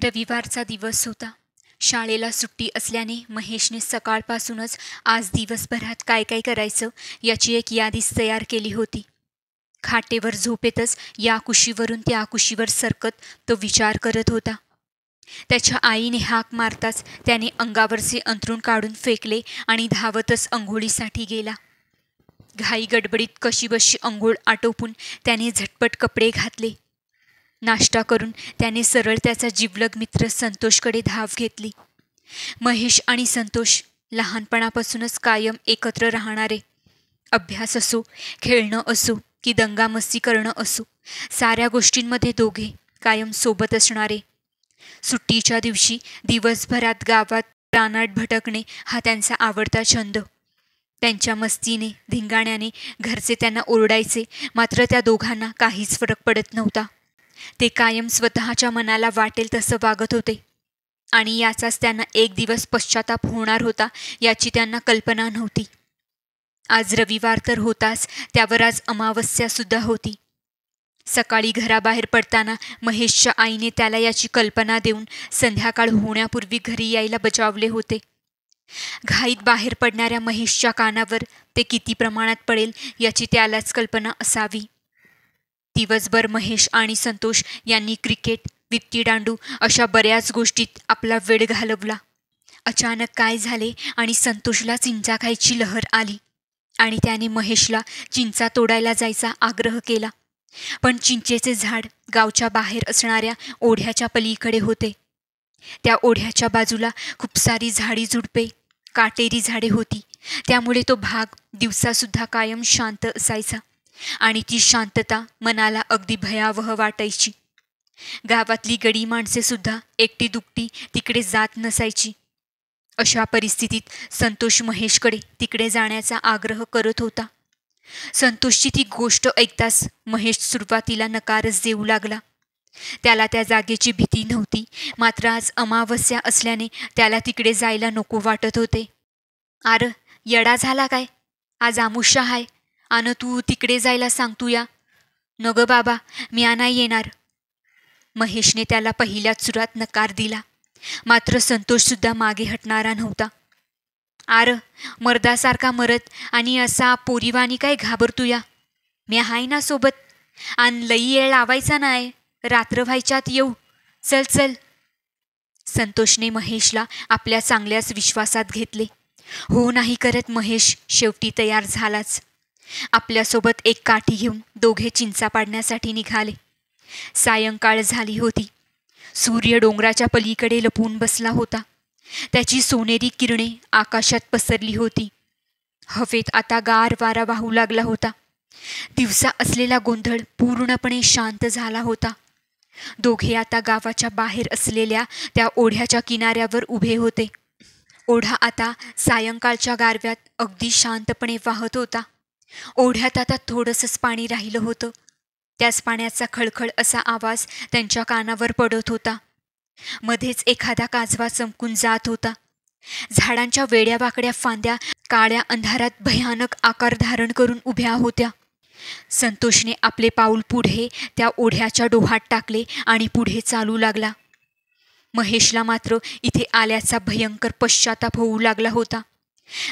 रविवारचा दिवस होता. शाळेला सुट्टी असल्याने महेशने सकाळपासूनच आज दिवसभरात काय काय करायचं याची एक यादीच तयार केली होती. खाटेवर झोपेतच या कुशीवरून त्या कुशीवर सरकत तो विचार करत होता. त्याच्या आईने हाक मारताच त्याने अंगावरचे अंथरूण काढून फेकले आणि धावतच अंघोळीसाठी गेला. घाई गडबडीत कशीबशी अंघोळ आटोपून त्याने झटपट कपडे घातले. नाश्ता करून त्याने सरळ त्याचा जिवलग मित्र संतोषकडे धाव घेतली. महेश आणि संतोष लहानपणापासूनच कायम एकत्र राहणारे. अभ्यास असो, खेळणं असो की दंगामस्ती करणं असो, साऱ्या गोष्टींमध्ये दोघे कायम सोबत असणारे. सुट्टीच्या दिवशी दिवसभरात गावात रानात भटकणे हा त्यांचा आवडता छंद. त्यांच्या मस्तीने, धिंगाण्याने घरचे त्यांना ओरडायचे, मात्र त्या दोघांना काहीच फरक पडत नव्हता. ते कायम स्वतःच्या मनाला वाटेल तसं वागत होते आणि याचाच त्यांना एक दिवस पश्चाताप होणार होता याची त्यांना कल्पना नव्हती. आज रविवार तर होताच, त्यावर आज अमावस्यासुद्धा होती. सकाळी घराबाहेर पडताना महेशच्या आईने त्याला याची कल्पना देऊन संध्याकाळ होण्यापूर्वी घरी यायला बजावले होते. घाईत बाहेर पडणाऱ्या महेशच्या कानावर ते किती प्रमाणात पडेल याची त्यालाच कल्पना असावी. दिवसभर महेश आणि संतोष यांनी क्रिकेट, विट्टीदांडू अशा बऱ्याच गोष्टीत आपला वेळ घालवला. अचानक काय झाले आणि संतोषला चिंचा खायची लहर आली आणि त्याने महेशला चिंचा तोडायला जायचा आग्रह केला. पण चिंचेचे झाड गावच्या बाहेर असणाऱ्या ओढ्याच्या पलीकडे होते. त्या ओढ्याच्या बाजूला खूप सारी झाडी झुडपे, काटेरी झाडे होती. त्यामुळे तो भाग दिवसासुद्धा कायम शांत असायचा आणि ती शांतता मनाला अगदी भयावह वाटायची. गावातली गडी माणसेसुद्धा एकटी दुकटी तिकडे जात नसायची. अशा परिस्थितीत संतोष महेशकडे तिकडे जाण्याचा आग्रह करत होता. संतोषची ती गोष्ट ऐकताच महेश सुरुवातीला नकारच देऊ लागला. त्याला त्या जागेची भीती नव्हती, मात्र आज अमावस्या असल्याने त्याला तिकडे जायला नको वाटत होते. "आर, येडा झाला काय? आज आमुष्या हाय आणि तू तिकडे जायला सांगतू या?" "नग बाबा, मी नाही येणार." महेशने त्याला पहिल्याच सुरात नकार दिला, मात्र संतोषसुद्धा मागे हटणारा नव्हता. "आर, मर्दासारखा मरत आणि असा पोरीवानी काय घाबरतू या? मी हाय ना सोबत. आणि लई येळ लावायचा नाही, रात्र व्हायच्यात येऊ. चल चल." संतोषने महेशला आपल्या चांगल्याच विश्वासात घेतले. हो नाही करत महेश शेवटी तयार झालाच. आपल्यासोबत एक काठी घेऊन दोघे चिंचा पाडण्यासाठी निघाले. सायंकाळ झाली होती. सूर्य डोंगराच्या पलीकडे लपून बसला होता. त्याची सोनेरी किरणे आकाशात पसरली होती. हवेत आता गार वारा वाहू लागला होता. दिवसा असलेला गोंधळ पूर्णपणे शांत झाला होता. दोघे आता गावाच्या बाहेर असलेल्या त्या ओढ्याच्या किनाऱ्यावर उभे होते. ओढा आता सायंकाळच्या गारव्यात अगदी शांतपणे वाहत होता. ओढ्यात आता थोडंसंच पाणी राहिलं होतं. त्याच पाण्याचा खळखळ असा आवाज त्यांच्या कानावर पडत होता. मध्येच एखादा काजवा चमकून जात होता. झाडांच्या वेड्यावाकड्या फांद्या काळ्या अंधारात भयानक आकार धारण करून उभ्या होत्या. संतोषने आपले पाऊल पुढे त्या ओढ्याच्या डोहात टाकले आणि पुढे चालू लागला. महेशला मात्र इथे आल्याचा भयंकर पश्चाताप होऊ लागला होता.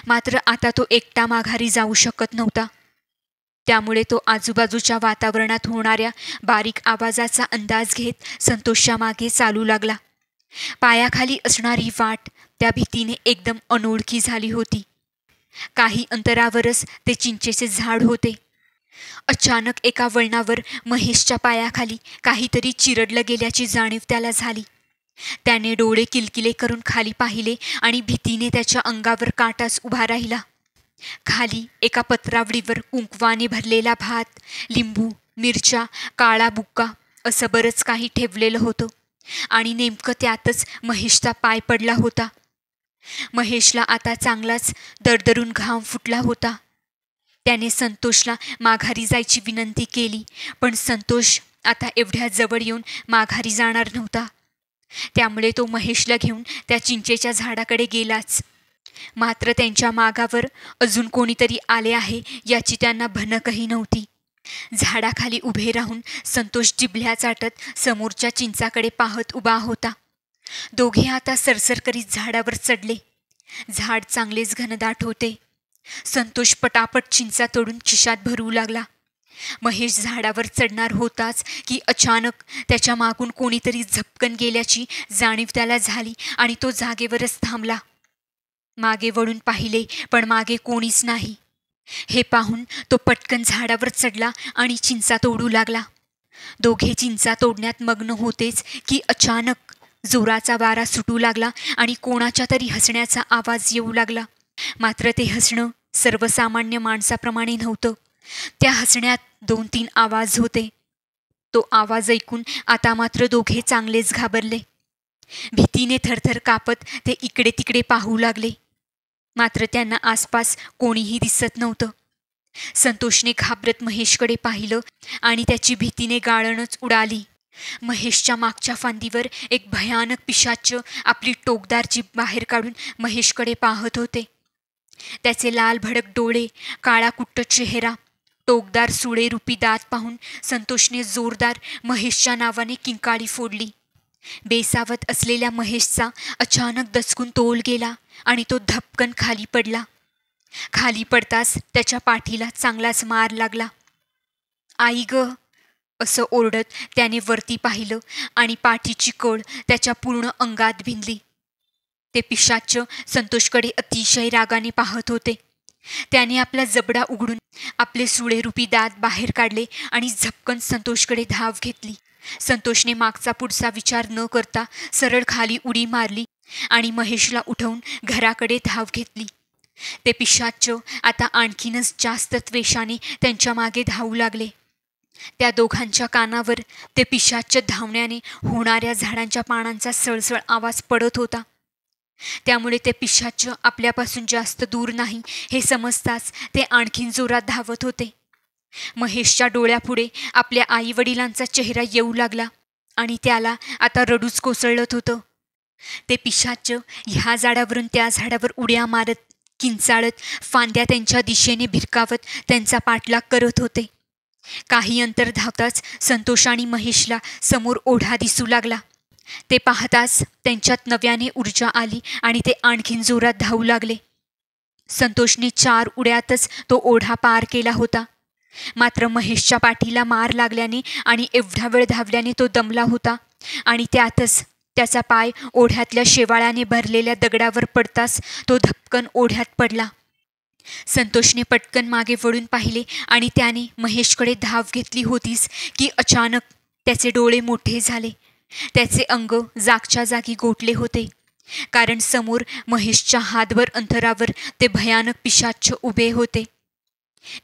मात्र आता तो एकटा माघारी जाऊ शकत नव्हता. त्यामुळे तो आजूबाजूच्या वातावरणात होणाऱ्या बारीक आवाजाचा अंदाज घेत संतोषच्या मागे चालू लागला. पायाखाली असणारी वाट त्या भीतीने एकदम अनोळखी झाली होती. काही अंतरावरच ते चिंचेचे झाड होते. अचानक एका वळणावर महेशच्या पायाखाली काहीतरी चिरडलं गेल्याची जाणीव त्याला झाली. त्याने डोळे किलकिले करून खाली पाहिले आणि भीतीने त्याच्या अंगावर काटाच उभा राहिला. खाली एका पत्रावळीवर कुंकवाने भरलेला भात, लिंबू, मिरच्या, काळा बुक्का असं बरंच काही ठेवलेलं होतं आणि नेमकं त्यातच महेशचा पाय पडला होता. महेशला आता चांगलाच दरदरून घाम फुटला होता. त्याने संतोषला माघारी जायची विनंती केली, पण संतोष आता एवढ्या जवळ येऊन माघारी जाणार नव्हता. त्यामुळे तो महेशला घेऊन त्या चिंचेच्या झाडाकडे गेलाच. मात्र त्यांच्या मागावर अजून कोणीतरी आले आहे याची त्यांना भनकही नव्हती. झाडाखाली उभे राहून संतोष जिभल्या चाटत समोरच्या चिंचाकडे पाहत उभा होता. दोघे आता सरसर करीत झाडावर चढले. झाड चांगलेच घनदाट होते. संतोष पटापट चिंचा तोडून खिशात भरू लागला. महेश झाडावर चढणार होताच की अचानक त्याच्या मागून कोणीतरी झपकन गेल्याची जाणीव त्याला झाली आणि तो जागेवरच थांबला. मागे वळून पाहिले पण मागे कोणीच नाही. हे पाहून तो पटकन झाडावर चढला आणि चिंचा तोडू लागला. दोघे चिंचा तोडण्यात मग्न होतेच की अचानक जोराचा वारा सुटू लागला आणि कोणाच्या तरी हसण्याचा आवाज येऊ लागला. मात्र ते हसणं सर्वसामान्य माणसाप्रमाणे नव्हतं. त्या हसण्यात 2-3 आवाज होते. तो आवाज ऐकून आता मात्र दोघे चांगलेच घाबरले. भीतीने थरथर कापत ते इकडे तिकडे पाहू लागले. मात्र त्यांना आसपास कोणीही दिसत नव्हतं. संतोषने घाबरत महेशकडे पाहिलं आणि त्याची भीतीने गाळणच उडाली. महेशच्या मागच्या फांदीवर एक भयानक पिशाच आपली टोकदार जीभ बाहेर काढून महेशकडे पाहत होते. त्याचे लाल भडक डोळे, काळा कुट्ट चेहरा, टोकदार सुळेरूपी दात पाहून संतोषने जोरदार महेशच्या नावाने किंकाळी फोडली. बेसावत असलेल्या महेशचा अचानक दचकून तोल गेला आणि तो धपकन खाली पडला. खाली पडताच त्याच्या पाठीला चांगलाच मार लागला. आई ग, असं ओरडत त्याने वरती पाहिलं आणि पाठीची कळ त्याच्या पूर्ण अंगात भिनली. ते पिशाच संतोषकडे अतिशय रागाने पाहत होते. त्याने आपला जबडा उघडून आपले सुळेरूपी दात बाहेर काढले आणि झपकन संतोषकडे धाव घेतली. संतोषने मागचा पुढचा विचार न करता सरळ खाली उडी मारली आणि महेशला उठवून घराकडे धाव घेतली. ते पिशाच आता आणखीनच जास्त त्वेषाने त्यांच्या मागे धावू लागले. त्या दोघांच्या कानावर ते पिशाच धावण्याने होणाऱ्या झाडांच्या पानांचा सळसळ आवाज पडत होता. त्यामुळे ते पिशाच आपल्यापासून जास्त दूर नाही हे समजताच ते आणखीन जोरात धावत होते. महेशच्या डोळ्यापुढे आपल्या आईवडिलांचा चेहरा येऊ लागला आणि त्याला आता रडूच कोसळत होतं. ते पिशाच ह्या झाडावरून त्या झाडावर उड्या मारत, किंचाळत, फांद्या त्यांच्या दिशेने भिरकावत त्यांचा पाठलाग करत होते. काही अंतर धावताच संतोष आणि महेशला समोर ओढा दिसू लागला. ते पाहताच त्यांच्यात नव्याने ऊर्जा आली आणि ते आणखीन जोरात धावू लागले. संतोषने 4 उड्यातच तो ओढा पार केला होता. मात्र महेशच्या पाठीला मार लागल्याने आणि एवढा वेळ धावल्याने तो दमला होता आणि त्यातच त्याचा पाय ओढ्यातल्या शेवाळाने भरलेल्या दगडावर पडताच तो धपकन ओढ्यात पडला. संतोषने पटकन मागे वळून पाहिले आणि त्याने महेशकडे धाव घेतली होतीच की अचानक त्याचे डोळे मोठे झाले. त्याचे अंग जागच्या जागी गोठले होते. कारण समोर महेशच्या हातभर अंतरावर ते भयानक पिशाच उभे होते.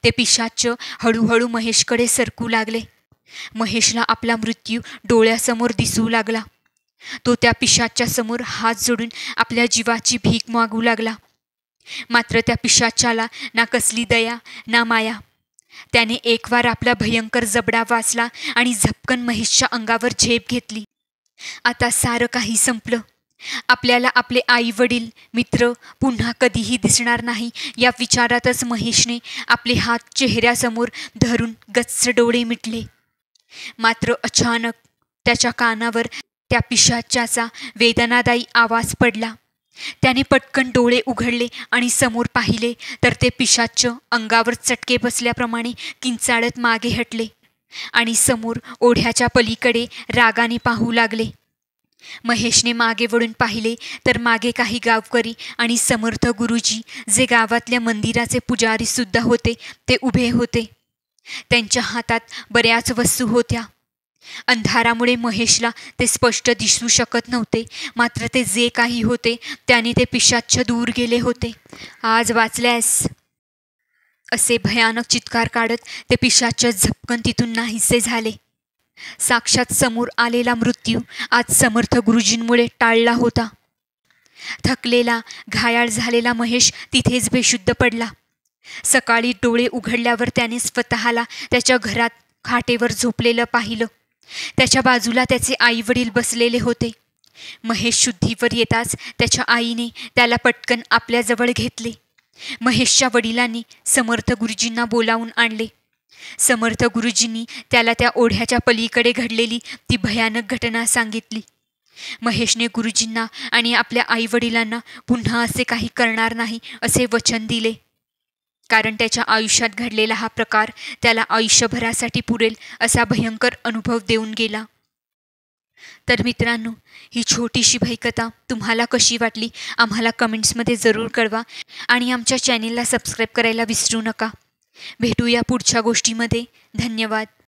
ते पिशाच हळूहळू महेशकडे सरकू लागले. महेशला आपला मृत्यू डोळ्यासमोर दिसू लागला. तो त्या पिशाच्या समोर हात जोडून आपल्या जीवाची भीक मागू लागला. मात्र त्या पिशाच्याला ना कसली दया ना माया. त्याने एकवार आपला भयंकर जबडा वाचला आणि झपकन महेशच्या अंगावर झेप घेतली. आता सारं काही संपलं. आपल्याला आपले आई वडील, मित्र पुन्हा कधीही दिसणार नाही या विचारातच महेशने आपले हात चेहऱ्यासमोर धरून गच्च डोळे मिटले. मात्र अचानक त्याच्या कानावर त्या पिशाच्याचा वेदनादायी आवाज पडला. त्याने पटकन डोळे उघडले आणि समोर पाहिले तर ते पिशाच अंगावर चटके बसल्याप्रमाणे किंचाळत मागे हटले आणि समोर ओढ्याच्या पलीकडे रागाने पाहू लागले. महेशने मागे वळून पाहिले तर मागे काही गावकरी आणि समर्थ गुरुजी, जे गावातल्या मंदिराचे पुजारी सुद्धा होते, ते उभे होते. त्यांच्या हातात बऱ्याच वस्तू होत्या. अंधारामुळे महेशला ते स्पष्ट दिसू शकत नव्हते. मात्र ते जे काही होते त्याने ते पिशाच्च दूर गेले होते. आज वाचल्यास, असे भयानक चित्कार काढत ते पिशाच्च झपकन तिथून नाहीसे झाले. साक्षात समोर आलेला मृत्यू आज समर्थ गुरुजींमुळे टाळला होता. थकलेला, घायाळ झालेला महेश तिथेच बेशुद्ध पडला. सकाळी डोळे उघडल्यावर त्याने स्वतःला त्याच्या घरात खाटेवर झोपलेलं पाहिलं. त्याच्या बाजूला त्याचे आईवडील बसलेले होते. महेश शुद्धीवर येताच त्याच्या आईने त्याला पटकन आपल्याजवळ घेतले. महेशच्या वडिलांनी समर्थ गुरुजींना बोलावून आणले. समर्थ गुरुजींनी त्याला त्या ओढ्याच्या पलीकडे घडलेली ती भयानक घटना सांगितली. महेशने गुरुजींना आणि आपल्या आईवडिलांना पुन्हा असे काही करणार नाही असे वचन दिले, कारण त्याच्या आयुष्यात घडलेला हा प्रकार त्याला आयुष्यभरासाठी पुरेल असा भयंकर अनुभव देऊन गेला. तर मित्रांनो, ही छोटीशी भयकथा तुम्हाला कशी वाटली आम्हाला कमेंट्समध्ये जरूर कळवा आणि आमच्या चॅनेलला सबस्क्राईब करायला विसरू नका. भेटूया पुढच्या गोष्टीमध्ये. धन्यवाद.